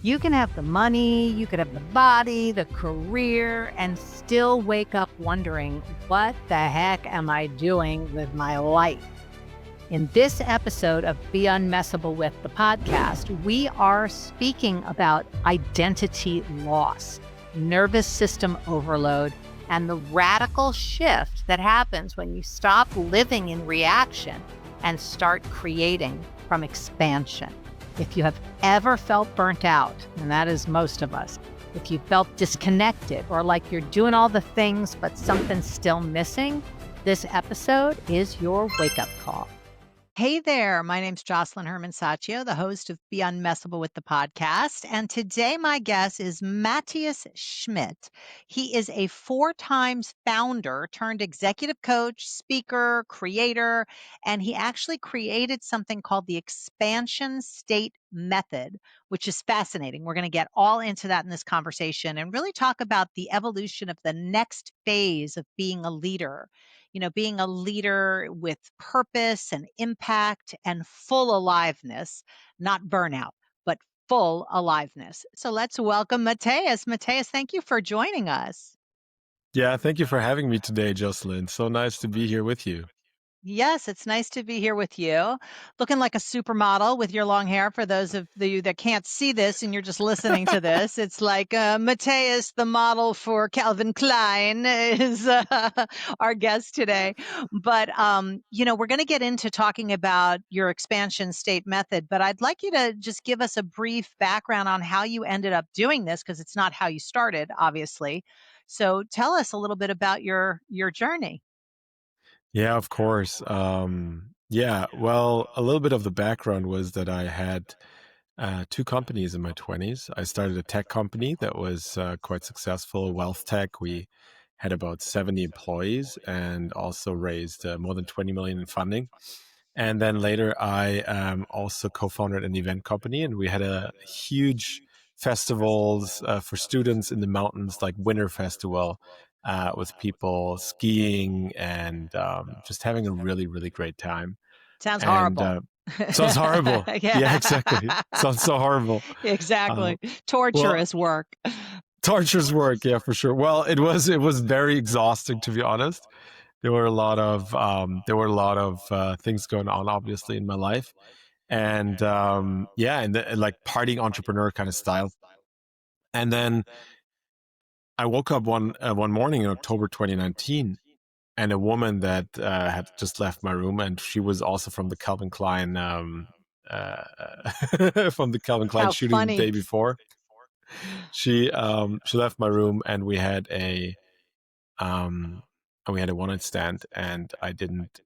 You can have the money, you could have the body, the career, and still wake up wondering, what the heck am I doing with my life? In this episode of Be Unmessable With, the podcast, we are speaking about identity loss, nervous system overload, and the radical shift that happens when you stop living in reaction and start creating from expansion. If you have ever felt burnt out, and that is most of us, if you felt disconnected or like you're doing all the things but something's still missing, this episode is your wake-up call. Hey there, my name's Jocelyn Herman-Saccio, the host of Be Unmessable With the podcast. And today my guest is Matthias Schmitt. He is a 4 times founder turned executive coach, speaker, creator, and he actually created something called the expansion state method, which is fascinating. We're going to get all into that in this conversation and really talk about the evolution of the next phase of being a leader. Being a leader with purpose and impact and full aliveness, not burnout, but full aliveness. So let's welcome Matthias. Matthias, thank you for joining us. Yeah, thank you for having me today, Jocelyn. So nice to be here with you. Yes, it's nice to be here with you. Looking like a supermodel with your long hair. For those of you that can't see this and you're just listening to this, it's like Matthias, the model for Calvin Klein, is our guest today. But, we're going to get into talking about your expansion state method, but I'd like you to just give us a brief background on how you ended up doing this, because it's not how you started, obviously. So tell us a little bit about your journey. Yeah, of course. Well, a little bit of the background was that I had 2 companies in my 20s. I started a tech company that was quite successful, wealth tech. We had about 70 employees and also raised more than 20 million in funding. And then later, I also co-founded an event company, and we had a huge festivals for students in the mountains, like Winter Festival, with people skiing and just having a really, really great time. Sounds And horrible. sounds horrible. Yeah, Yeah. exactly. Sounds so horrible. Uh, Exactly. well, Torturous work. torture's work, yeah, for sure. Well, it was very exhausting, to be honest. There were a lot of things going on, obviously, in my life, and and like partying entrepreneur kind of style. And then I woke up one morning in October 2019, and a woman that had just left my room, and she was also from the Calvin Klein uh, from the Calvin Klein How shooting the funny. day before. She left my room, and um, we had a one night stand, and I didn't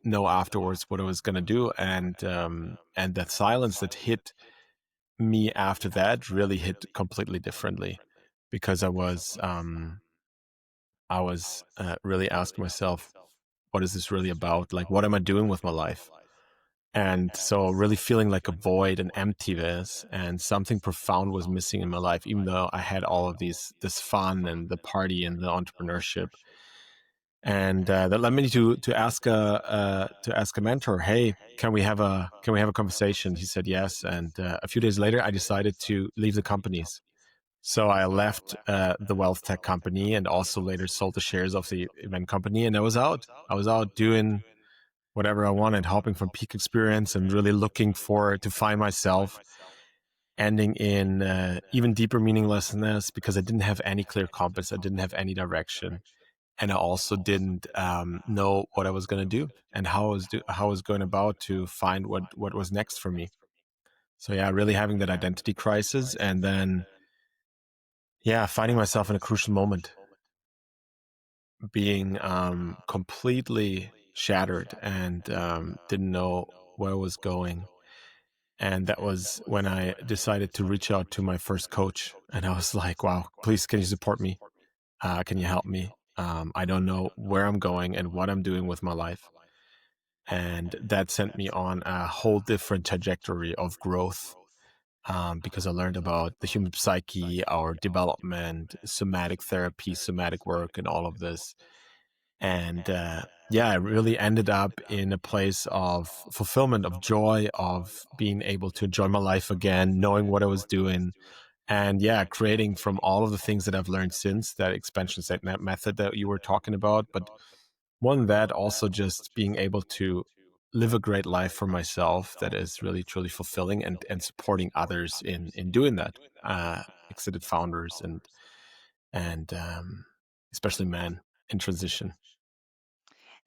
know afterwards what I was gonna do, and that silence that hit me after that really hit completely differently, because I was really asking myself, what is this really about? Like, what am I doing with my life? And so really feeling like a void and emptiness, and something profound was missing in my life, even though I had all of this fun and the party and the entrepreneurship. And that led me to ask a mentor, hey, can we have a conversation? He said yes. And a few days later, I decided to leave the companies. So I left the wealth tech company, and also later sold the shares of the event company, and I was out. I was out doing whatever I wanted, hopping from peak experience and really looking to find myself, ending in even deeper meaninglessness, because I didn't have any clear compass. I didn't have any direction. And I also didn't know what I was going to do, and how I was going about to find what was next for me. So yeah, really having that identity crisis, and then finding myself in a crucial moment, being completely shattered, and didn't know where I was going. And that was when I decided to reach out to my first coach. And I was like, wow, please, can you support me? Can you help me? I don't know where I'm going and what I'm doing with my life. And that sent me on a whole different trajectory of growth, because I learned about the human psyche, our development, somatic therapy, somatic work, and all of this. And yeah, I really ended up in a place of fulfillment, of joy, of being able to enjoy my life again, knowing what I was doing, and yeah, creating from all of the things that I've learned since that expansion set method that you were talking about. But more than that, also just being able to live a great life for myself that is really truly fulfilling, and supporting others in doing that. Exited founders and especially men in transition.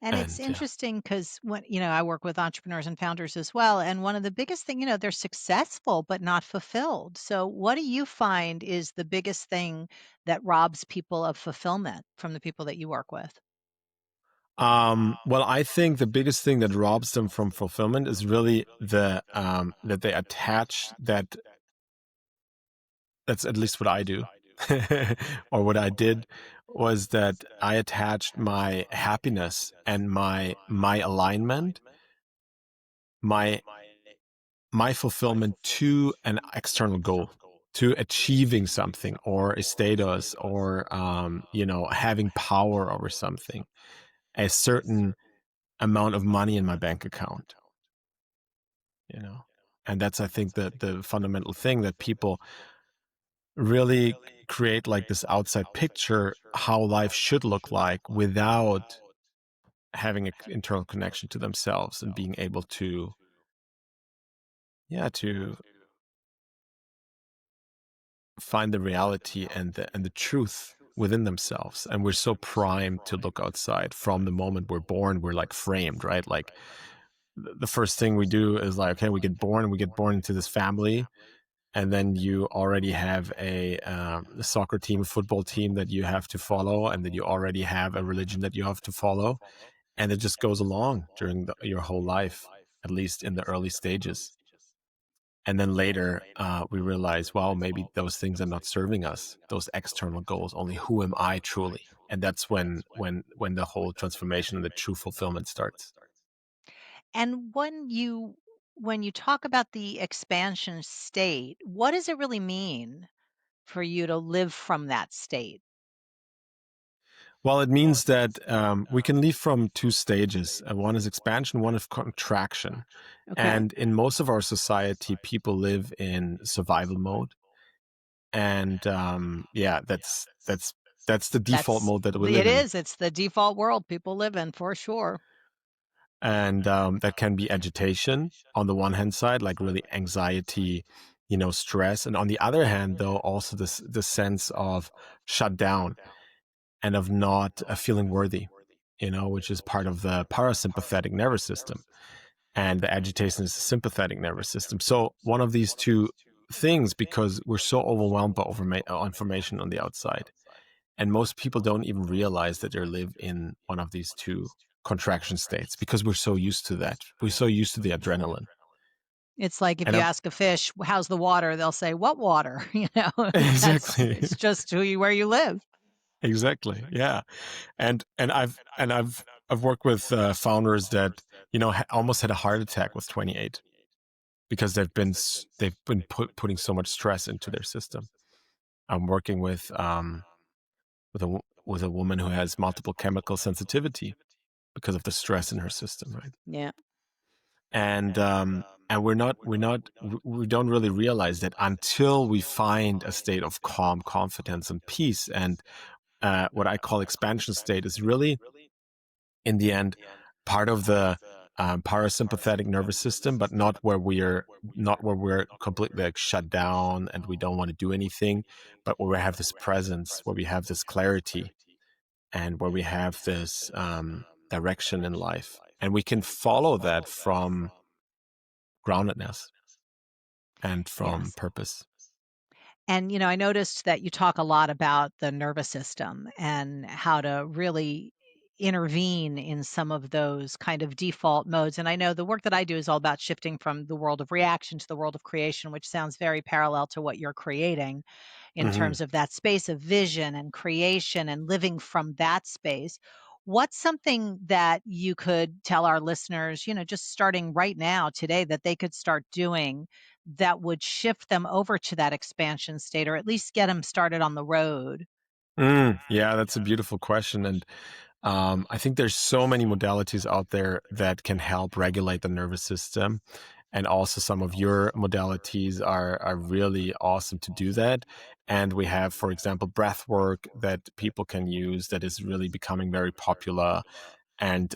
And it's And yeah. interesting because when, I work with entrepreneurs and founders as well. And one of the biggest thing, they're successful, but not fulfilled. So what do you find is the biggest thing that robs people of fulfillment from the people that you work with? Well, I think the biggest thing that robs them from fulfillment is really the that they attach that. That's at least what I do, or what I did, was that I attached my happiness and my alignment, my my fulfillment to an external goal, to achieving something or a status, or having power over something, a certain amount of money in my bank account, you know. And that's, I think, the fundamental thing, that people really create like this outside picture how life should look like without having an internal connection to themselves and being able to, yeah, to find the reality and the truth within themselves. And we're so primed to look outside from the moment we're born. We're like framed, right? Like the first thing we do is like, okay, we get born into this family, and then you already have a soccer team, a football team that you have to follow, and then you already have a religion that you have to follow, and it just goes along during your whole life, at least in the early stages. And then later, we realize, well, maybe those things are not serving us, those external goals. Only who am I truly? And that's when the whole transformation and the true fulfillment starts. And when you talk about the expansion state, what does it really mean for you to live from that state? Well, it means that we can leave from two stages. One is expansion, one is contraction. Okay. And in most of our society, people live in survival mode. And yeah, that's the default That's mode that we it live in. is. It's the default world people live in for sure. And that can be agitation on the one hand side, like really anxiety, stress. And on the other hand, though, also the sense of shut down and of not feeling worthy, which is part of the parasympathetic nervous system. And the agitation is the sympathetic nervous system. So one of these two things, because we're so overwhelmed by information on the outside. And most people don't even realize that they live in one of these two contraction states, because we're so used to that. We're so used to the adrenaline. It's like if And you I'm, ask a fish, "How's the water?" They'll say, "What water?" That's exactly, it's just where you live. exactly, yeah. And I've worked with founders that almost had a heart attack with 28, because they've been putting so much stress into their system. I'm working with a woman who has multiple chemical sensitivity because of the stress in her system, right? Yeah. And we don't really realize that until we find a state of calm confidence and peace. And what I call expansion state is really, in the end, part of the parasympathetic nervous system, but not where we're completely like shut down and we don't want to do anything, but where we have this presence, where we have this clarity, and where we have this direction in life, and we can follow that from groundedness and from Yes. purpose. And, I noticed that you talk a lot about the nervous system and how to really intervene in some of those kind of default modes. And I know the work that I do is all about shifting from the world of reaction to the world of creation, which sounds very parallel to what you're creating in Hmm. terms of that space of vision and creation and living from that space. What's something that you could tell our listeners, just starting right now, today, that they could start doing that would shift them over to that expansion state or at least get them started on the road? Yeah, that's a beautiful question. And I think there's so many modalities out there that can help regulate the nervous system. And also some of your modalities are really awesome to do that. And we have, for example, breath work that people can use that is really becoming very popular. And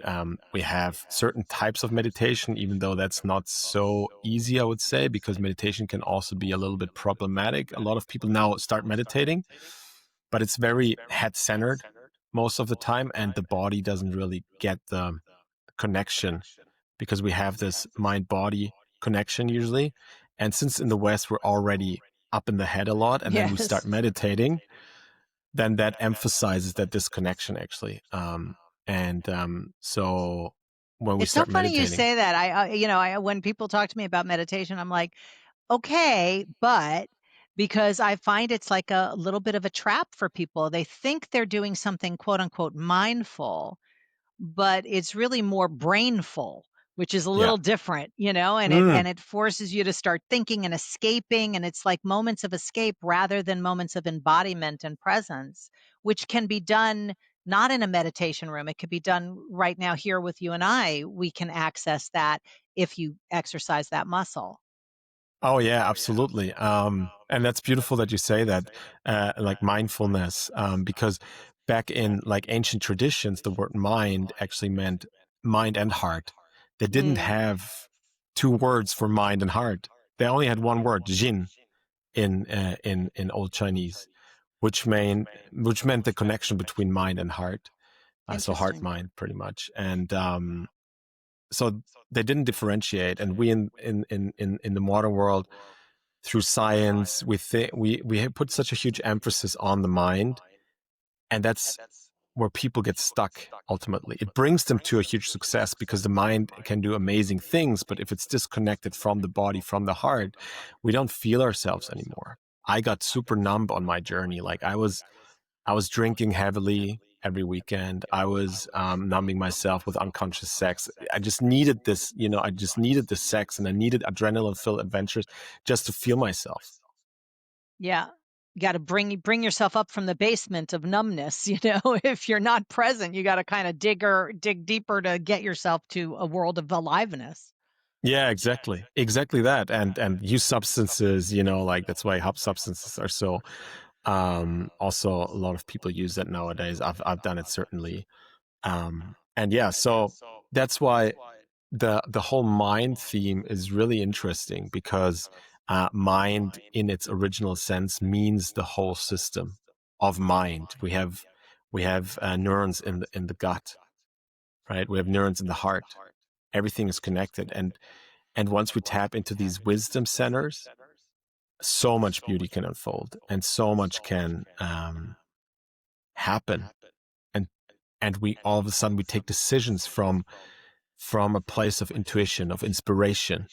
we have certain types of meditation, even though that's not so easy, I would say, because meditation can also be a little bit problematic. A lot of people now start meditating, but it's very head centered most of the time, and the body doesn't really get the connection because we have this mind body connection usually. And since in the West we're already up in the head a lot, and then we start Yes. meditating, then that emphasizes that disconnection actually. So when we It's so start funny you meditating, say that. When people talk to me about meditation, I'm like, okay, but because I find it's like a little bit of a trap for people. They think they're doing something quote unquote mindful, but it's really more brainful, which is a yeah. little different, and it Mm. and it forces you to start thinking and escaping, and it's like moments of escape rather than moments of embodiment and presence, which can be done not in a meditation room. It could be done right now here with you and I. We can access that if you exercise that muscle. Oh yeah, absolutely. And that's beautiful that you say that, like mindfulness, because back in like ancient traditions, the word mind actually meant mind and heart. They didn't Mm, have two words for mind and heart. They only had one word, jin, in Old Chinese, which meant the connection between mind and heart. So heart interesting. mind, pretty much. And so they didn't differentiate. And we in the modern world, through science, we have put such a huge emphasis on the mind, and that's where people get stuck ultimately. It brings them to a huge success because the mind can do amazing things, but if it's disconnected from the body, from the heart, we don't feel ourselves anymore. I got super numb on my journey. Like I was drinking heavily every weekend. I was numbing myself with unconscious sex. I just needed this, I just needed the sex, and I needed adrenaline filled adventures just to feel myself. Yeah. You gotta bring yourself up from the basement of numbness, If you're not present, you gotta kinda dig deeper to get yourself to a world of aliveness. Yeah, exactly. Exactly that. And use substances, like that's why hub substances are so also a lot of people use that nowadays. I've done it certainly. And yeah, so that's why the whole mind theme is really interesting because mind in its original sense means the whole system of mind. We have neurons in the gut, right? We have neurons in the heart. Everything is connected, and once we tap into these wisdom centers, so much beauty can unfold, and so much can happen, and we all of a sudden we take decisions from a place of intuition, of inspiration.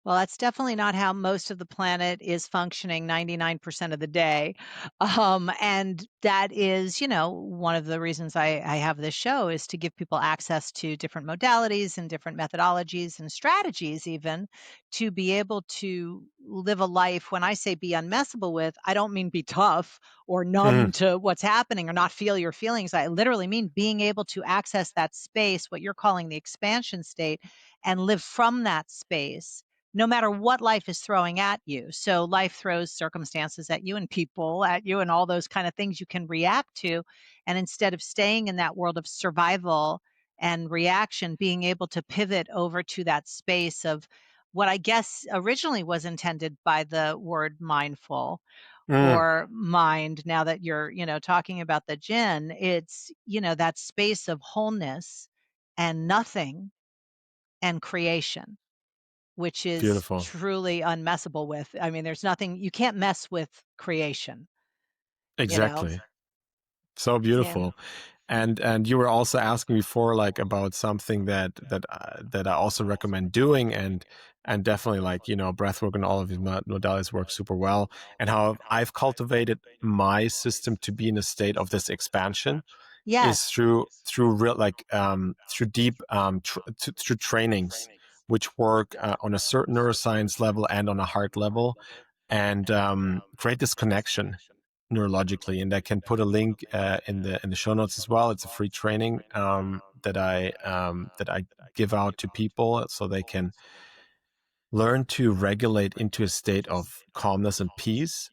Well, that's definitely not how most of the planet is functioning 99% of the day. And that is, one of the reasons I have this show is to give people access to different modalities and different methodologies and strategies, even to be able to live a life. When I say be unmessable with, I don't mean be tough or Mm, numb to what's happening or not feel your feelings. I literally mean being able to access that space, what you're calling the expansion state, and live from that space no matter what life is throwing at you. So life throws circumstances at you and people at you and all those kind of things you can react to. And instead of staying in that world of survival and reaction, being able to pivot over to that space of what I guess originally was intended by the word mindful mm, or mind. Now that you're, talking about the gin, it's, that space of wholeness and nothing and creation, which is beautiful. truly unmessable with. I mean, there's nothing you can't mess with creation, you know? Exactly. So Yeah. beautiful. And you were also asking before, like about something that I also recommend doing, and definitely like breath work and all of these modalities work super well. And how I've cultivated my system to be in a state of this expansion is Yes. through real like through deep through trainings which work on a certain neuroscience level and on a heart level, and create this connection. neurologically. And I can put a link in the show notes as well. It's a free training that I give out to people so they can learn to regulate into a state of calmness and peace.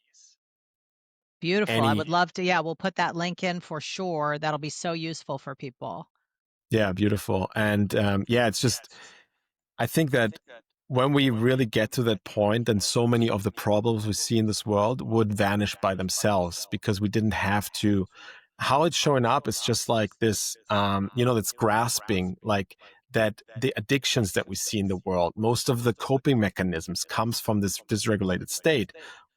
Beautiful. I Any would love to. Yeah, we'll put that link in for sure. That'll be so useful for people. Yeah, beautiful. And it's just, I think that when we really get to that point, then so many of the problems we see in this world would vanish by themselves because we didn't have to. How it's showing up is just like this, that's grasping, like that the addictions that we see in the world, most of the coping mechanisms comes from this dysregulated state.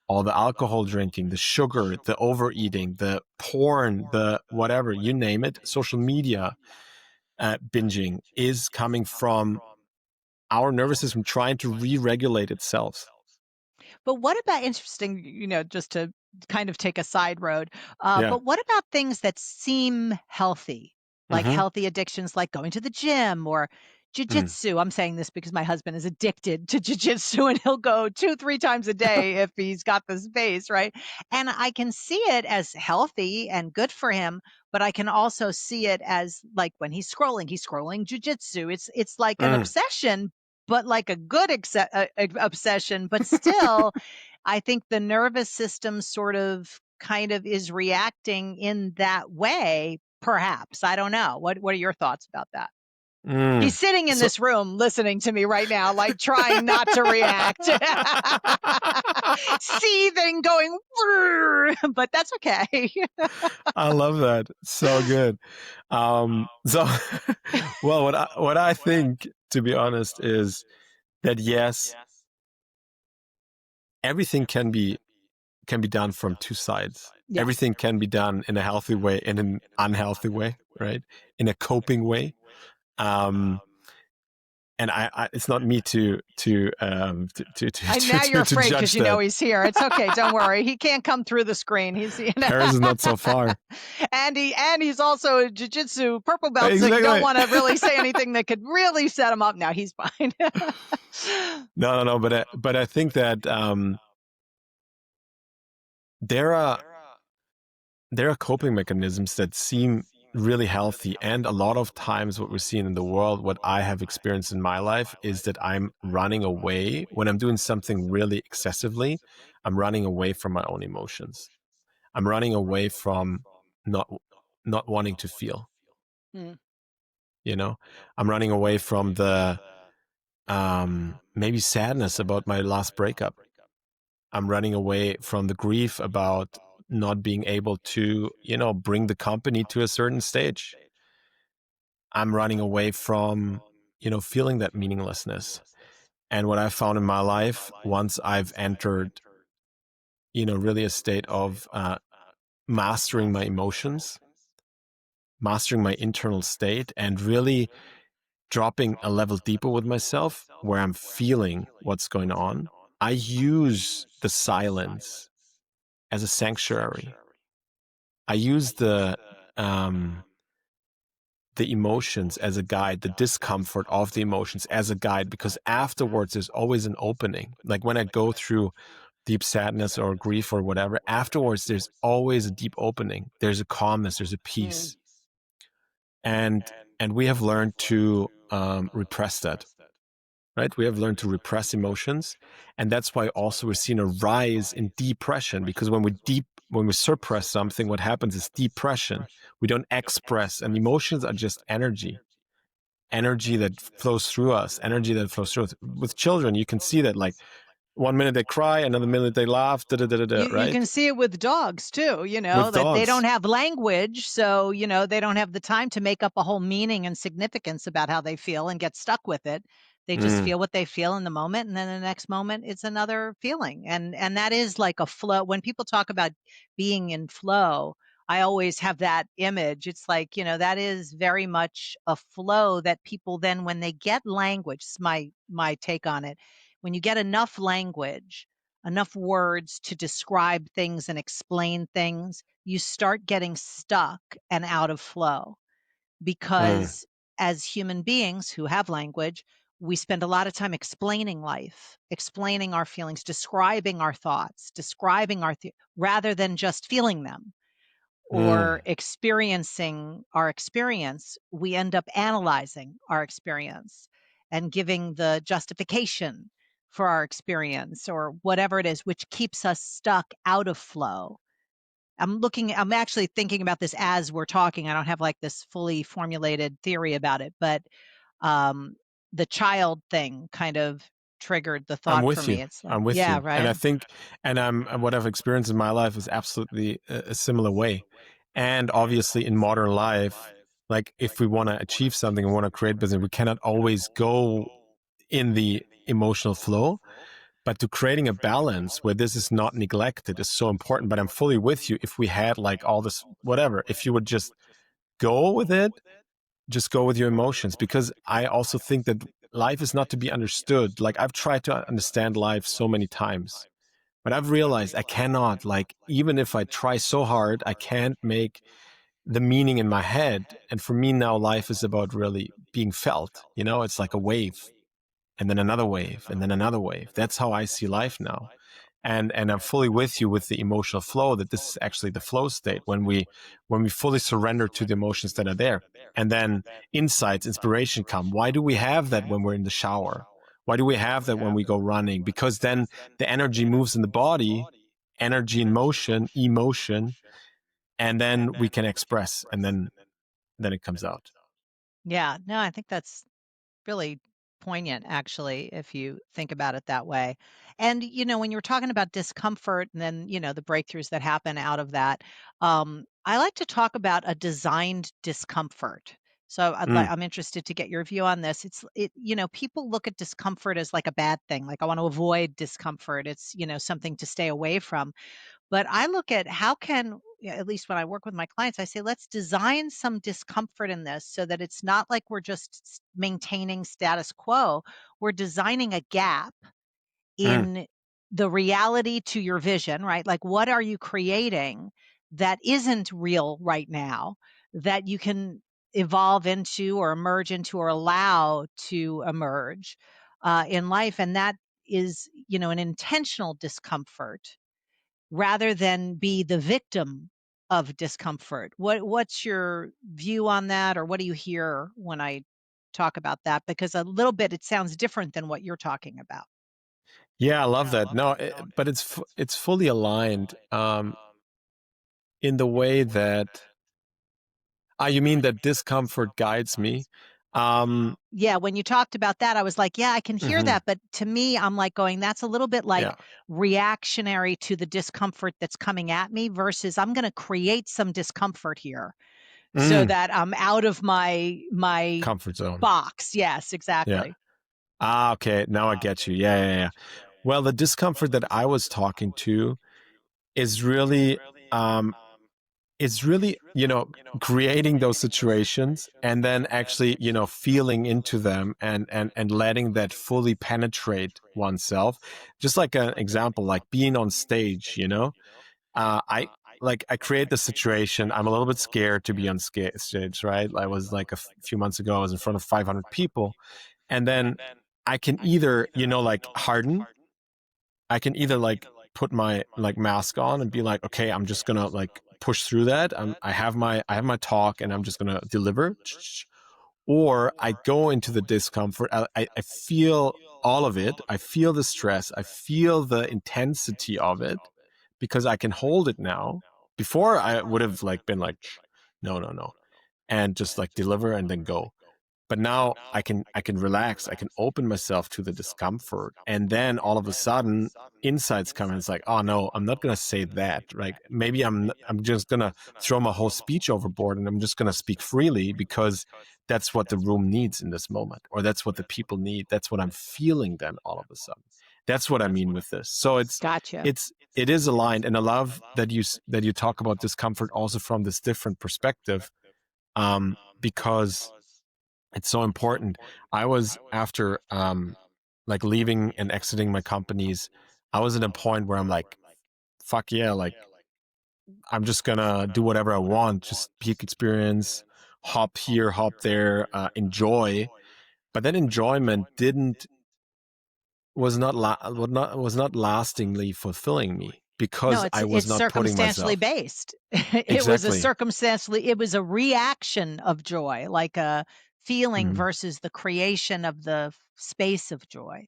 All the alcohol drinking, the sugar, the overeating, the porn, the whatever, you name it, social media binging is coming from our nervous system trying to re-regulate itself. But what about interesting, just to kind of take a side road, Yeah. but what about things that seem healthy, like Mm-hmm. healthy addictions like going to the gym or Mm. jujitsu? I'm saying this because my husband is addicted to jujitsu and he'll go 2, 3 times a day if he's got the space, right? And I can see it as healthy and good for him, but I can also see it as like when he's scrolling jujitsu. It's like an Mm. obsession, but like a good obsession, but still, I think the nervous system sort of kind of is reacting in that way, perhaps. I don't know. What are your thoughts about that? Mm. He's sitting in So this room listening to me right now, like trying not to react. Seething, going, "Whirr," but that's okay. I love that. So good. So well, what I think, to be honest, is that yes, everything can be done from two sides. Yes. Everything can be done in a healthy way, in an unhealthy way, right? In a coping way. And it's not me Now you're to afraid because judge you know that. he's here. It's okay. Don't worry. He can't come through the screen. Paris is not so far. And he's also a jiu-jitsu purple belt, so you don't Exactly. want to really say anything that could really set him up. Now he's fine. No. But I think that there are coping mechanisms that seem really healthy, and a lot of times what we're seeing in the world, what I have experienced in my life, is that I'm running away when I'm doing something really excessively. I'm running away from my own emotions. I'm running away from not wanting to feel. Mm. I'm running away from the maybe sadness about my last breakup. I'm running away from the grief about not being able to, bring the company to a certain stage. I'm running away from, feeling that meaninglessness. And what I found in my life, once I've entered, really a state of mastering my emotions, mastering my internal state, and really dropping a level deeper with myself where I'm feeling what's going on, I use the silence as a sanctuary. I use the emotions as a guide, the discomfort of the emotions as a guide, because afterwards there's always an opening. Like when I go through deep sadness or grief or whatever, afterwards there's always a deep opening. There's a calmness, there's a peace. And we have learned to repress that. Right? We have learned to repress emotions. And that's why also we're seeing a rise in depression, because when we suppress something, what happens is depression. We don't express, and emotions are just energy that flows through us, energy that flows through us. With children, you can see that, like, 1 minute they cry, another minute they laugh, You right? can see it with dogs too, With that they don't dogs. have language, so, they don't have the time to make up a whole meaning and significance about how they feel and get stuck with it. They just Mm, feel what they feel in the moment, and then the next moment it's another feeling. And that is like a flow. When people talk about being in flow, I always have that image. It's like, that is very much a flow that people then when they get language, it's my take on it. When you get enough language, enough words to describe things and explain things, you start getting stuck and out of flow mm, because as human beings who have language, we spend a lot of time explaining life, explaining our feelings, describing our thoughts, describing rather than just feeling them or Mm. experiencing our experience. We end up analyzing our experience and giving the justification for our experience or whatever it is, which keeps us stuck out of flow. I'm actually thinking about this as we're talking. I don't have like this fully formulated theory about it, but um, the child thing kind of triggered the I'm thought for with me. you. It's like, I'm with yeah, you. And right. I think, and what I've experienced in my life is absolutely a similar way. And obviously in modern life, like if we want to achieve something and want to create business, we cannot always go in the emotional flow, but to creating a balance where this is not neglected is so important. But I'm fully with you. If we had like all this, whatever, if you would just go with it, just go with your emotions, because I also think that life is not to be understood. Like I've tried to understand life so many times, but I've realized I cannot, like, even if I try so hard, I can't make the meaning in my head. And for me now, life is about really being felt. You know, it's like a wave and then another wave and then another wave. That's how I see life now. And I'm fully with you with the emotional flow, that this is actually the flow state when we fully surrender to the emotions that are there. And then insights, inspiration come. Why do we have that when we're in the shower? Why do we have that when we go running? Because then the energy moves in the body, energy in motion, emotion, and then we can express, and then it comes out. Yeah, no, I think that's really poignant, actually, if you think about it that way. And, when you're talking about discomfort and then, the breakthroughs that happen out of that, I like to talk about a designed discomfort. So Mm, I'm interested to get your view on this. People look at discomfort as like a bad thing. Like I want to avoid discomfort. It's, something to stay away from. But I look at how can, yeah, at least when I work with my clients, I say, let's design some discomfort in this so that it's not like we're just maintaining status quo. We're designing a gap mm. in the reality to your vision, right? Like, what are you creating that isn't real right now that you can evolve into or emerge into or allow to emerge in life? And that is, an intentional discomfort rather than be the victim of discomfort. What's your view on that, or what do you hear when I talk about that? Because a little bit it sounds different than what you're talking about. Yeah, I love that. No, but it's fully aligned, in the way that, you mean that discomfort guides me? Um, Yeah, when you talked about that, I was like, yeah, I can hear mhm, that. But to me, I'm like going, that's a little bit like yeah. reactionary to the discomfort that's coming at me versus I'm going to create some discomfort here so Mm, that I'm out of my comfort zone. box. Yes, Yeah. exactly. Okay. Now I get you. Yeah, yeah, yeah. Well, the discomfort that I was talking to is really, um, creating those situations and then actually, feeling into them and letting that fully penetrate oneself. Just like an example, like being on stage, I I create the situation. I'm a little bit scared to be on stage, right? I was like few months ago, I was in front of 500 people, and then I can either, like harden. I can either like put my like mask on and be like, okay, I'm just gonna like push through that. I have my talk and I'm just gonna deliver, or I go into the discomfort. I feel all of it. I feel the stress. I feel the intensity of it because I can hold it now. Before I would have like been like, no, no, no, and just like deliver and then go. But now I can relax. I can open myself to the discomfort, and then all of a sudden insights come, and it's like, oh no, I'm not gonna say that. Right? Maybe I'm just gonna throw my whole speech overboard, and I'm just gonna speak freely because that's what the room needs in this moment, or that's what the people need. That's what I'm feeling. Then all of a sudden, that's what I mean with this. So Gotcha. it is aligned, and I love that you talk about discomfort also from this different perspective, because it's so important. I was after like leaving and exiting my companies, I was at a point where I'm like, fuck yeah, like I'm just gonna do whatever I want, just peak experience, hop here, hop there, enjoy. but that enjoyment didn't was not lastingly fulfilling me No, because I was it's not putting circumstantially myself. based. Exactly. It was a reaction of joy, like a feeling Mhm. versus the creation of the space of joy.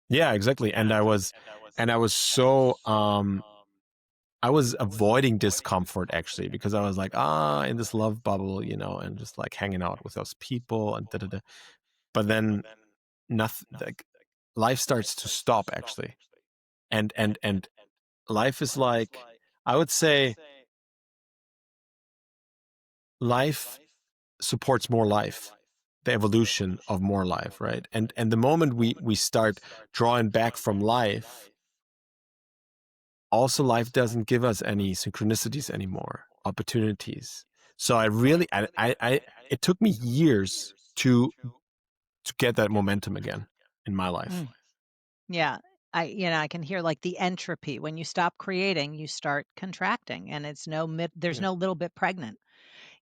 Yeah, exactly. And I was so I was avoiding discomfort actually because I was like, in this love bubble, and just like hanging out with those people and da da da. But then nothing, like life starts to stop actually. And life is like, I would say life supports more life, the evolution of more life, right? And the moment we start drawing back from life, also life doesn't give us any synchronicities anymore, opportunities. So I really, I it took me years to get that momentum again in my life. Mm. Yeah. I can hear like the entropy. When you stop creating, you start contracting and there's Yeah, no little bit pregnant.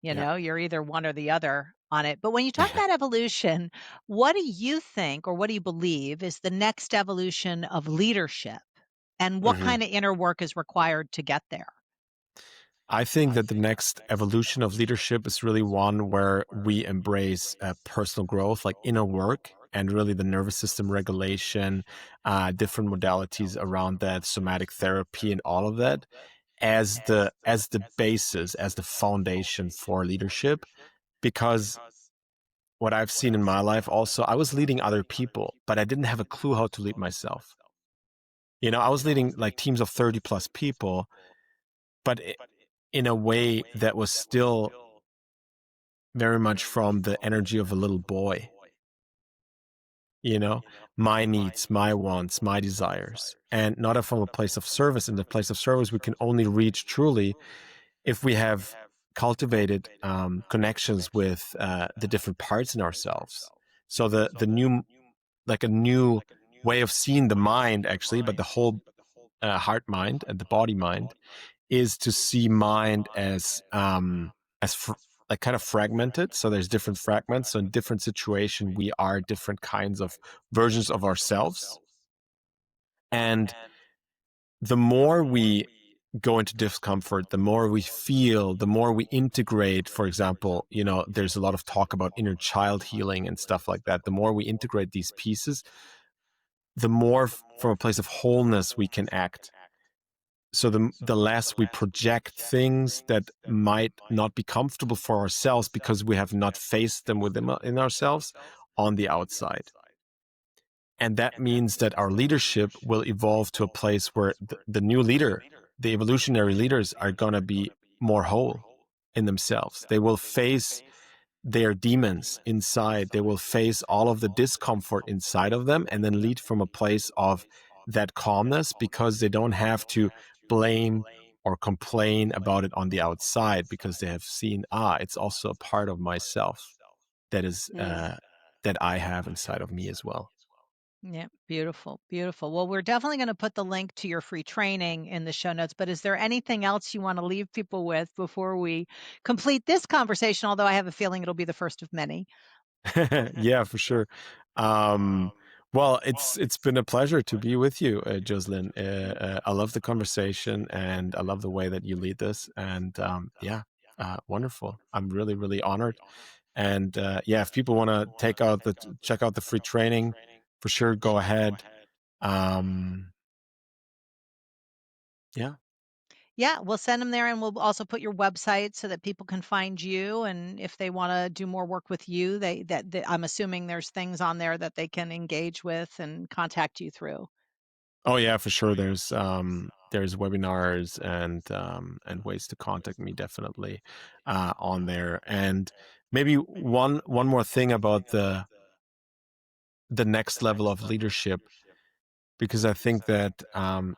yeah. You're either one or the other on it. But when you talk about evolution, what do you think or what do you believe is the next evolution of leadership? And what hmm kind of inner work is required to get there? I think that the next evolution of leadership is really one where we embrace personal growth, like inner work, and really the nervous system regulation, different modalities around that, somatic therapy, and all of that as the basis, as the foundation for leadership. Because what I've seen in my life, also, I was leading other people, but I didn't have a clue how to lead myself. I was leading like teams of 30 plus people, but in a way that was still very much from the energy of a little boy, you know, my needs, my wants, my desires, and not from a place of service. In the place of service, we can only reach truly if we have cultivated connections with the different parts in ourselves. So the new, like a new way of seeing the mind, actually, but the whole heart mind and the body mind is to see mind like kind of fragmented. So there's different fragments. So in different situation, we are different kinds of versions of ourselves. And the more we go into discomfort, the more we feel, the more we integrate. For example, there's a lot of talk about inner child healing and stuff like that. The more we integrate these pieces, the more from a place of wholeness we can act. So the less we project things that might not be comfortable for ourselves because we have not faced them within in ourselves on the outside. And that means that our leadership will evolve to a place where the new leader, the evolutionary leaders, are going to be more whole in themselves. They will face their demons inside. They will face all of the discomfort inside of them and then lead from a place of that calmness because they don't have to blame or complain about it on the outside because they have seen, it's also a part of myself that is Mm. that I have inside of me as well. Yeah, beautiful, beautiful. Well, we're definitely going to put the link to your free training in the show notes. But is there anything else you want to leave people with before we complete this conversation? Although I have a feeling it'll be the first of many. Yeah, for sure. Um, well, it's been a pleasure to be with you, Jocelyn. I love the conversation, and I love the way that you lead this. And yeah, wonderful. I'm really, really honored. And yeah, if people want to check out the free training, for sure, go ahead. Um, yeah. Yeah, we'll send them there and we'll also put your website so that people can find you. And if they want to do more work with you, I'm assuming there's things on there that they can engage with and contact you through. Oh yeah, for sure. There's webinars and ways to contact me definitely on there. And maybe one more thing about the next level of leadership, because I think that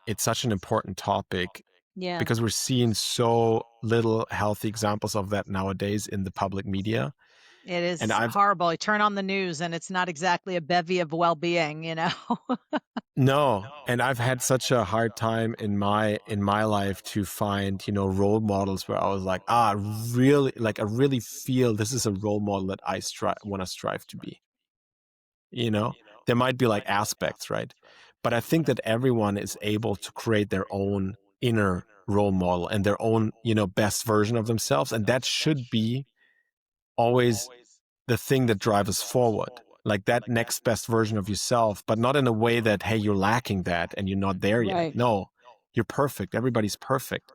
it's such an important topic Yeah. because we're seeing so little healthy examples of that nowadays in the public media. It And is I've horrible. You turn on the news and it's not exactly a bevy of well-being. No, and I've had such a hard time in my life to find, role models where I was like, really, like I really feel this is a role model that I want to strive to be. you know? There might be like aspects, right? But I think that everyone is able to create their own inner role model and their own, best version of themselves. And that should be always the thing that drives us forward. Like that next best version of yourself, but not in a way that, hey, you're lacking that and you're not there yet. Right. No, you're perfect. Everybody's perfect.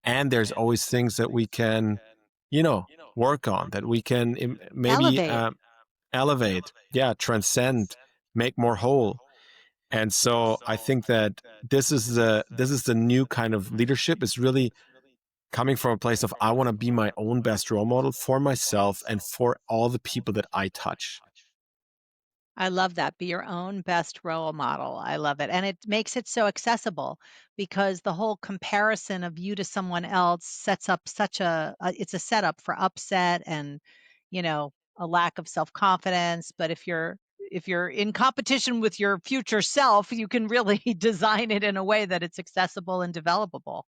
And there's always things that we can, work on, that we can maybe Elevate. elevate, transcend, make more whole. And so I think that this is the new kind of leadership, is really coming from a place of, I want to be my own best role model for myself and for all the people that I touch. I love that. Be your own best role model. I love it. And it makes it so accessible because the whole comparison of you to someone else sets up it's a setup for upset and, you know, a lack of self-confidence. But if you're in competition with your future self, you can really design it in a way that it's accessible and developable.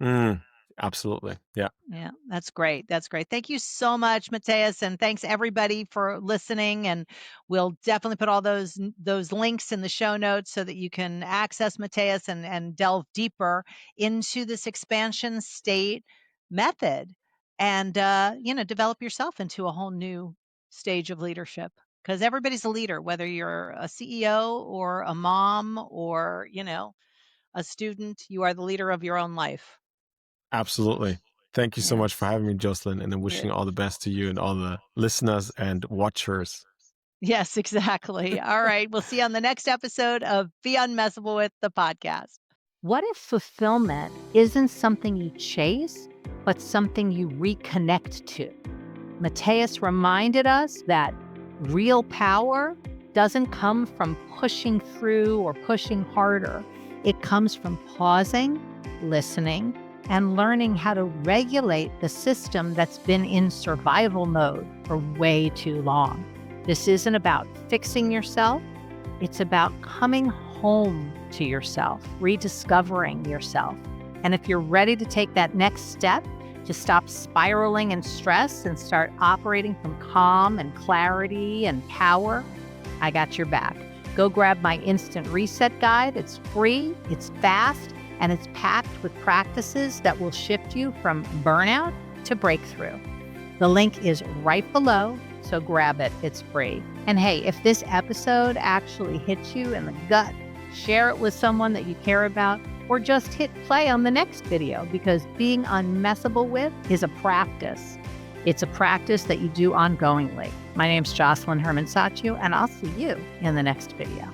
Mm, absolutely. Yeah. Yeah, that's great. That's great. Thank you so much, Matthias, and thanks everybody for listening. And we'll definitely put all those links in the show notes so that you can access Matthias and delve deeper into this expansion state method, and develop yourself into a whole new stage of leadership. Because everybody's a leader, whether you're a CEO or a mom or a student. You are the leader of your own life. Absolutely. Thank you so Yeah. much for having me, Jocelyn, and I'm wishing all the best to you and all the listeners and watchers. Yes, exactly. All right. We'll see you on the next episode of Be Unmessable with the podcast. What if fulfillment isn't something you chase, but something you reconnect to? Matthias reminded us that real power doesn't come from pushing through or pushing harder. It comes from pausing, listening, and learning how to regulate the system that's been in survival mode for way too long. This isn't about fixing yourself. It's about coming home to yourself, rediscovering yourself. And if you're ready to take that next step, to stop spiraling in stress and start operating from calm and clarity and power, I got your back. Go grab my instant reset guide. It's free, it's fast, and it's packed with practices that will shift you from burnout to breakthrough. The link is right below, so grab it. It's free. And hey, if this episode actually hits you in the gut, share it with someone that you care about, or just hit play on the next video, because being unmessable with is a practice. It's a practice that you do ongoingly. My name's Jocelyn Herman-Saccio, and I'll see you in the next video.